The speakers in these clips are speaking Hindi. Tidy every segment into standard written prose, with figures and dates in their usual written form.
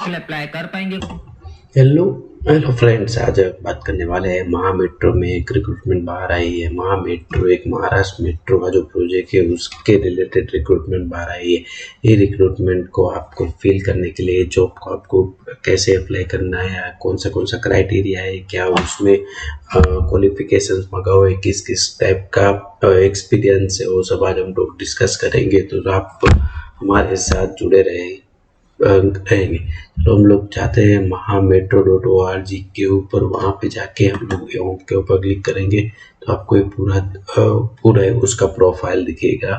पोस्ट अप्लाई कर पाएंगे। हेलो हेलो फ्रेंड्स, आज बात करने वाले हैं महा मेट्रो में एक रिक्रूटमेंट बाहर आई है। महा मेट्रो एक महाराष्ट्र मेट्रो का जो प्रोजेक्ट है उसके रिलेटेड रिक्रूटमेंट बाहर आई है। ये रिक्रूटमेंट को आपको फिल करने के लिए जॉब को आपको कैसे अप्लाई करना है, कौन सा क्राइटेरिया है, क्या उसमें क्वालिफिकेशंस मंगाओ है, किस किस टाइप का एक्सपीरियंस है, वो सब आज हम लोग डिस्कस करेंगे। तो आप हमारे साथ जुड़े रहेंगे। तो हम लोग चाहते हैं mahametro.org के ऊपर, वहाँ पे जाके हम लोग होम के ऊपर क्लिक करेंगे तो आपको ये पूरा उसका प्रोफाइल दिखेगा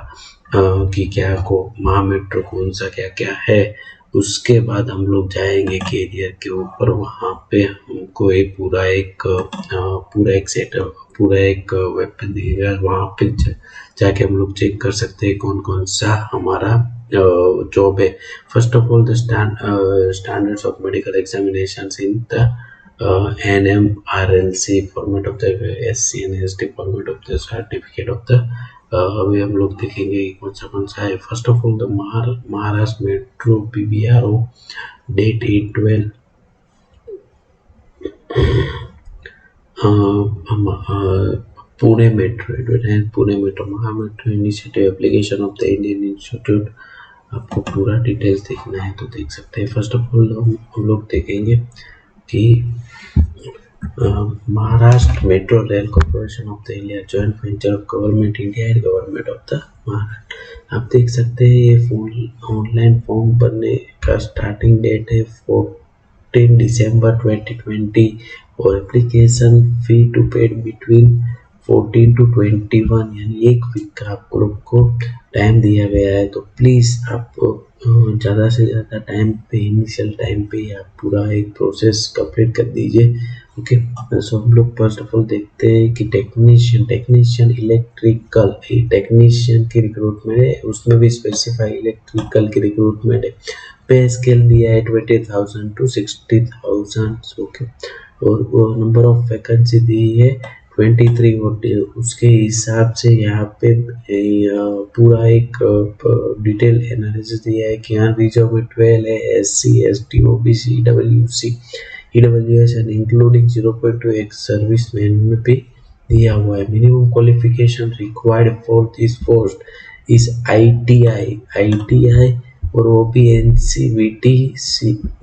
कि क्या को महामेट्रो कौन सा क्या क्या है। उसके बाद हम लोग जाएंगे कैरियर के ऊपर, वहाँ पे हमको एक पूरा एक वेब पे दिखेगा। वहाँ पे जाके हम लोग चेक कर सकते हैं कौन कौन सा हमारा जॉब है। First of all, the standards of medical examinations in the NMRLC format of the SC and ST format of the certificate of the अभी हम लोग देखेंगे कौन सा है। First of all the Maharashtra metro PBRO date 8/12 Pune metro Maha metro initiative application of the Indian institute. आपको पूरा डिटेल्स देखना है तो देख सकते हैं। फर्स्ट ऑफ ऑल हम लोग देखेंगे कि Maharashtra metro rail corporation of the India joint venture of government India and government of the Maharashtra. आप देख सकते हैं ये ऑनलाइन फॉर्म भरने का स्टार्टिंग डेट है 14 दिसंबर 2020 और application fee to paid between 14 to 21 यानी एक वीक का आप लोग को टाइम दिया गया है। तो प्लीज़ आप ज़्यादा से ज़्यादा टाइम पे, इनिशियल टाइम पे आप पूरा एक प्रोसेस कंप्लीट कर दीजिए। ओके, सो हम लोग फर्स्ट ऑफ ऑल देखते हैं कि टेक्नीशियन इलेक्ट्रिकल टेक्नीशियन की रिक्रूटमेंट है, उसमें भी स्पेसिफाई इलेक्ट्रिकल की रिक्रूटमेंट है। पे स्केल दिया है 20,000 to 60,000। ओके, और नंबर ऑफ वैकेंसी दी है 23 होते हैं। उसके हिसाब से यहाँ पे पूरा एक डिटेल एनालिसिस दिया है कि यहाँ रिजर्व में 12 है, SC ST OBC EWS and including 0.2 एक सर्विस मैन में भी दिया हुआ है। Minimum qualification required for this post is ITI और वो भी NCVT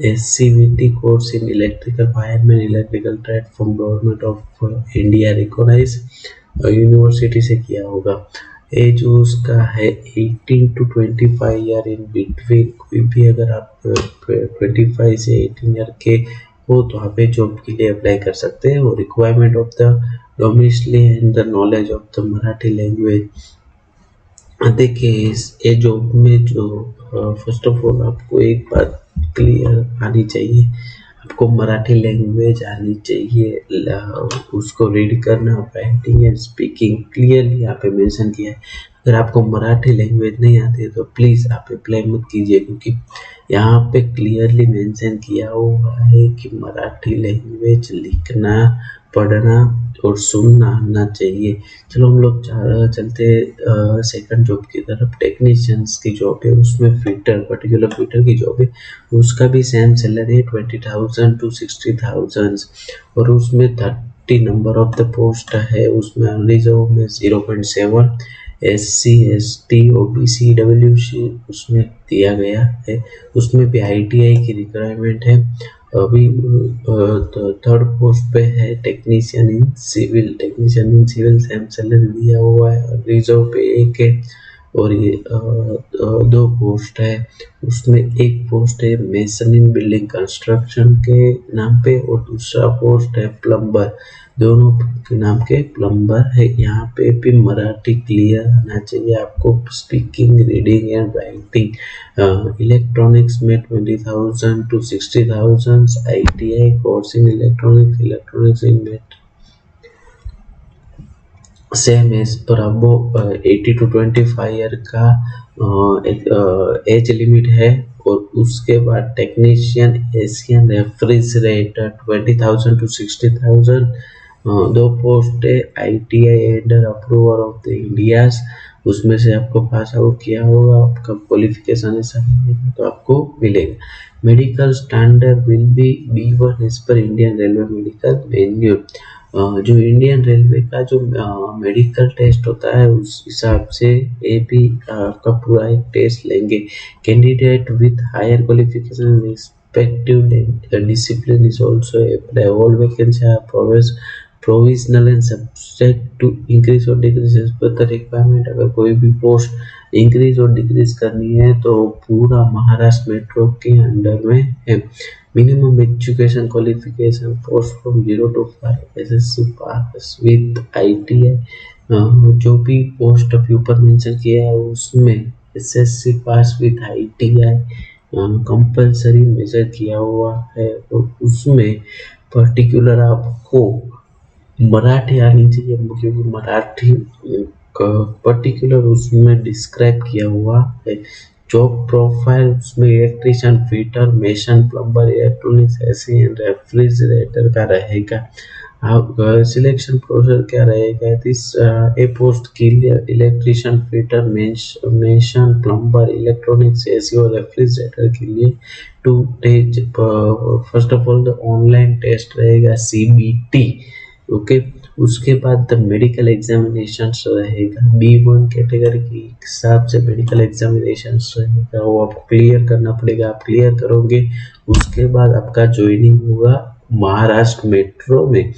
SCVT course in electrical wireman electrical trade from government of India recognise university से किया होगा। एज उसका है 18 to 25 ईयर इन बिटवीन। कोई भी अगर आप 25 से 18 ईयर के हो तो आप जॉब के लिए अप्लाई कर सकते हैं। और requirement of the domicile and the knowledge of the Marathi language. देखिए ये जॉब में जो फर्स्ट ऑफ ऑल आपको एक बात क्लियर आनी चाहिए, आपको मराठी लैंग्वेज आनी चाहिए। उसको रीड करना, राइटिंग एंड स्पीकिंग क्लियरली यहाँ पे मेंशन किया है। अगर आपको मराठी लैंग्वेज नहीं आती है तो प्लीज़ आप अप्लाई मत कीजिए, क्योंकि यहाँ पे क्लियरली मेंशन किया हुआ है कि मराठी लैंग्वेज लिखना, पढ़ना और सुनना आना चाहिए। चलो हम लोग चलते सेकंड जॉब की तरफ। टेक्नीशियंस की जॉब है, उसमें पर्टिकुलर फिटर की जॉब है। उसका भी सेम सैलरी है 20,000 to 60,000 और उसमें 30 नंबर ऑफ द पोस्ट है। उसमें रिजर्व में 0.7 SC ST OBC EWC उसमें दिया गया है। उसमें भी ITI की रिक्वायरमेंट है। अभी थर्ड पोस्ट पे है technician in civil same salary दिया हुआ है। रिजर्व पे एक है और ये 2 पोस्ट है। उसमें एक पोस्ट है मेसन इन बिल्डिंग कंस्ट्रक्शन के नाम पे और दूसरा पोस्ट है प्लम्बर, दोनों के नाम के प्लम्बर है। यहाँ पे भी मराठी क्लियर आना चाहिए आपको, speaking, reading and writing. Electronics में 20,000 to 60,000 ITI course in electronics in mate same as पर अबो 80 to 25 ईयर का एज लिमिट है। और उसके बाद technician Asian refrigerator 20,000 to 60,000। 2 post है ITI under approver of the India's, उसमें से आपको पास आउट किया होगा, आपका क्वालिफिकेशन ऐसा तो आपको मिलेगा। Medical standard will be B1 as per Indian railway medical manual. जो इंडियन रेलवे का जो मेडिकल टेस्ट होता है उस हिसाब से AP का पूरा एक टेस्ट लेंगे। Candidate with higher qualification respective discipline is also apply. All vacancies are provisional and subject to increase or decrease as per the requirement। अगर कोई भी पोस्ट इंक्रीज और डिक्रीज करनी है तो पूरा महाराष्ट्र मेट्रो के अंडर में है। Minimum education qualification post from 0 to 5 SSC pass with ITI। जो भी पोस्ट अभी ऊपर मेंशन किया है उसमें SSC pass with ITI compulsory major किया हुआ है और उसमें पर्टिकुलर आपको मराठी आनी चाहिए क्योंकि मराठी पर्टिकुलर उसमें डिस्क्राइब किया हुआ है। जॉब प्रोफाइल उसमें electrician, fitter, mason, plumber, electronics, AC and refrigerator का रहेगा। सिलेक्शन प्रोसेस क्या रहेगा? दिस ए पोस्ट के लिए electrician, fitter, mason, plumber, electronics, AC और रेफ्रिजरेटर के लिए two stage first of all the online test रहेगा CBT। ओके, उसके बाद द मेडिकल एग्जामिनेशन रहेगा। B1 कैटेगरी के हिसाब से मेडिकल एग्जामिनेशन रहेगा, वो आपको क्लियर करना पड़ेगा। आप क्लियर करोगे उसके बाद आपका ज्वाइनिंग होगा महाराष्ट्र मेट्रो में।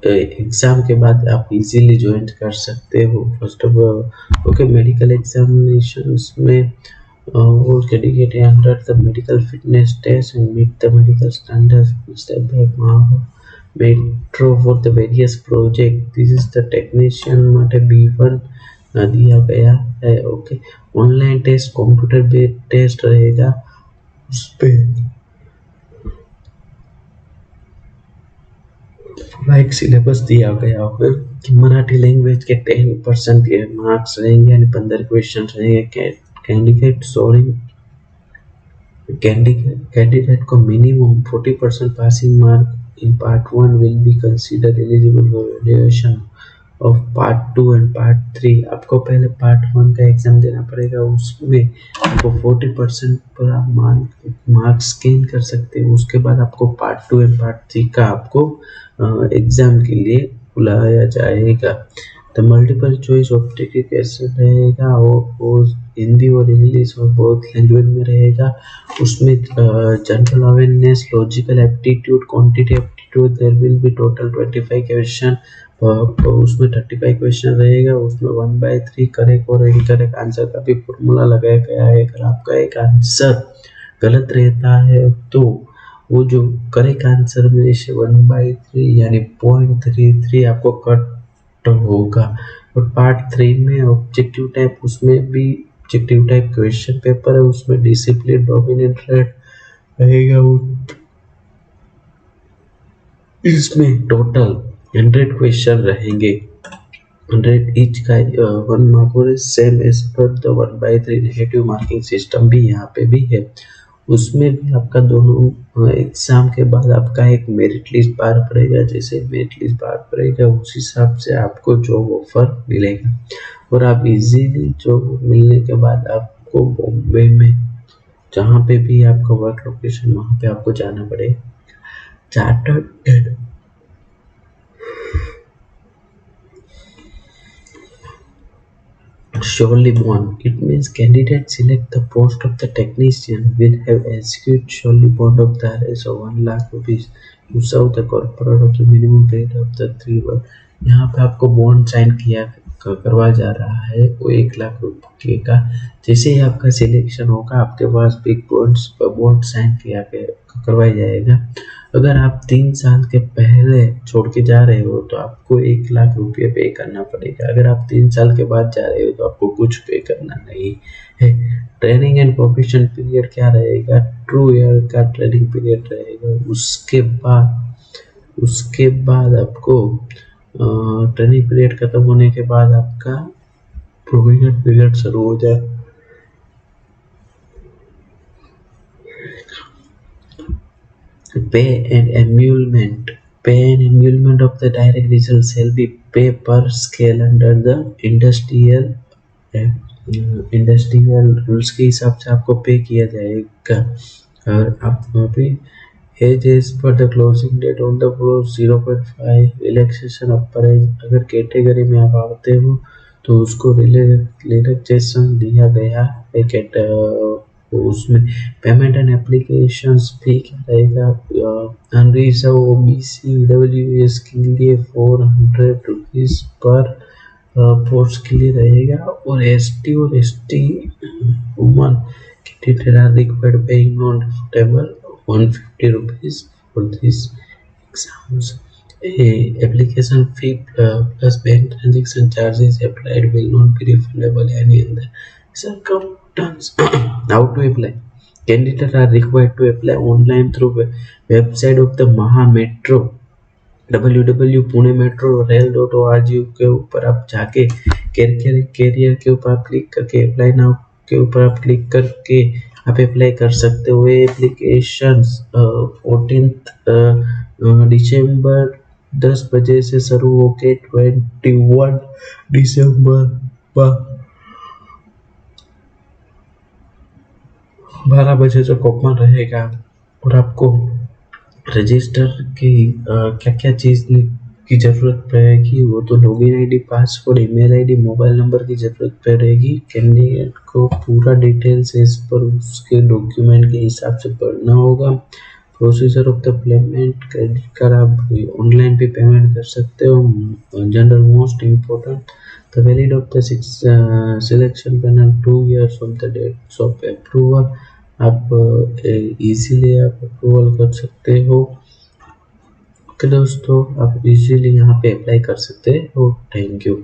एग्जाम के बाद आप इजीली ज्वाइन कर सकते हो। First of all okay, medical examination में all dedicated under the medical fitness test and meet the medical standards step by metro for the various project। this is the technician માટે B1 दिया गया है। Okay, online test computer based test रहेगा, उस पे एक सिलेबस दिया गया होगा कि मराठी लैंग्वेज के 10% के मार्क्स रहेंगे यानी 15 क्वेश्चन रहेंगे। कैंडिडेट को minimum 40% passing mark in part 1 will be consider eligible for valuation of part 2 and part 3। आपको पहले पार्ट 1 का एग्जाम देना पड़ेगा, उसमें आपको 40% पर आप मार्क्स गेन कर सकते हो। उसके बाद आपको पार्ट 2 एंड पार्ट 3 का आपको एग्जाम के लिए बुलाया जाएगा। द मल्टीपल चॉइस ऑब्जेक्टिव कैसे रहेगा? वो हिंदी और इंग्लिश और बहुत लैंग्वेज में रहेगा। उसमें general awareness, logical aptitude, quantity aptitude, there will be total 25 question. उसमें 35 क्वेश्चन रहेगा। उसमें 1/3 करेक्ट और इनकरेक्ट आंसर का भी फॉर्मूला लगाया गया है। अगर आपका एक आंसर गलत रहता है तो वो जो करेक्ट आंसर में से 1/3 यानी 0.33 आपको कट होगा। और पार्ट 3 में ऑब्जेक्टिव टाइप, उसमें भी ऑब्जेक्टिव टाइप क्वेश्चन पेपर है, उसमें डिसिप्लिन डोमिनेंट रहेगा। इसमें टोटल 100 क्वेश्चन रहेंगे, 100 ईच का 1 मार्क और same as per the 1/3 negative marking system भी यहाँ पे भी है। उसमें भी आपका दोनों एग्जाम के बाद आपका एक मेरिट लिस्ट बाहर पड़ेगा। जैसे मेरिट लिस्ट बाहर पड़ेगा उस हिसाब से आपको जॉब ऑफर मिलेगा और आप इजीली जॉब मिलने के बाद आपको बॉम्बे में जहाँ पे भी आपका वर्क लोकेशन वहाँ पे आपको जाना पड़ेगा। Chartered surely bond, it means candidates select the post of the technician will have execute surely bond of the arrest of 1 lakh rupees to serve the corporate of the minimum period of the 3 months। यहाँ पे आपको बॉन्ड साइन किया करवा जा रहा है वो 1 लाख रुपये का। जैसे ही आपका सिलेक्शन होगा आपके पास बिग बॉन्ड साइन किया करवाया जाएगा। अगर आप 3 साल के पहले छोड़ के जा रहे हो तो आपको 1 लाख रुपये पे करना पड़ेगा। अगर आप 3 साल के बाद जा रहे हो तो आपको कुछ पे करना नहीं है। ट्रेनिंग एंड प्रोफेशन पीरियड क्या रहेगा? 2 ईयर का ट्रेनिंग पीरियड रहेगा। उसके बाद आपको ट्रेनिंग पीरियड खत्म होने के बाद आपका प्रोविजन पीरियड शुरू हो जाए। Pay and emolument of the direct result shall be pay per scale under the industrial industrial rules के हिसाब से आपको पे किया जाएगा। और आप वहाँ पे age as per the closing date on the floor 0.5 relaxation upper age, अगर कैटेगरी में आप आते हो तो उसको रिलैक्सेशन दिया गया है। उसमें पेमेंट एंड एप्लीकेशन फी क्या रहेगा, अनरिजर्व ओबीसी ईडब्ल्यूएस के लिए 400 रुपीज़ पर पोस्ट के लिए रहेगा, और एसटी और ST woman candidate are required paying non table 150 rupees for these exams. A application fee plus bank transaction charges applied will not be refundable any other circumstance. How to apply? Candidates are required to apply online through website of the Maha Metro www.punemetrorel.org के ऊपर आप जाके कैरियर के ऊपर आप क्लिक करके अप्लाई नाउ के ऊपर आप क्लिक करके आप अप्लाई कर सकते हो। ये एप्लीकेशन 14 दिसंबर 10 बजे से शुरू होके 21 दिसंबर 12 बजे तक ओपन रहेगा। और आपको रजिस्टर की क्या क्या चीज़ की ज़रूरत पड़ेगी, वो तो login ID, password, email ID, mobile number की ज़रूरत पड़ेगी। कैंडिडेट को पूरा डिटेल्स इस पर उसके डॉक्यूमेंट के हिसाब से भरना होगा। Procedure of the payment, credit card आप ऑनलाइन भी पेमेंट कर सकते हो। General most important, the valid of the selection panel 2 years of the date of approval, आप इजीली आप अप्रूवल कर सकते हो। ओके दोस्तों, आप इजीली यहाँ पे अप्लाई कर सकते हो। Thank you.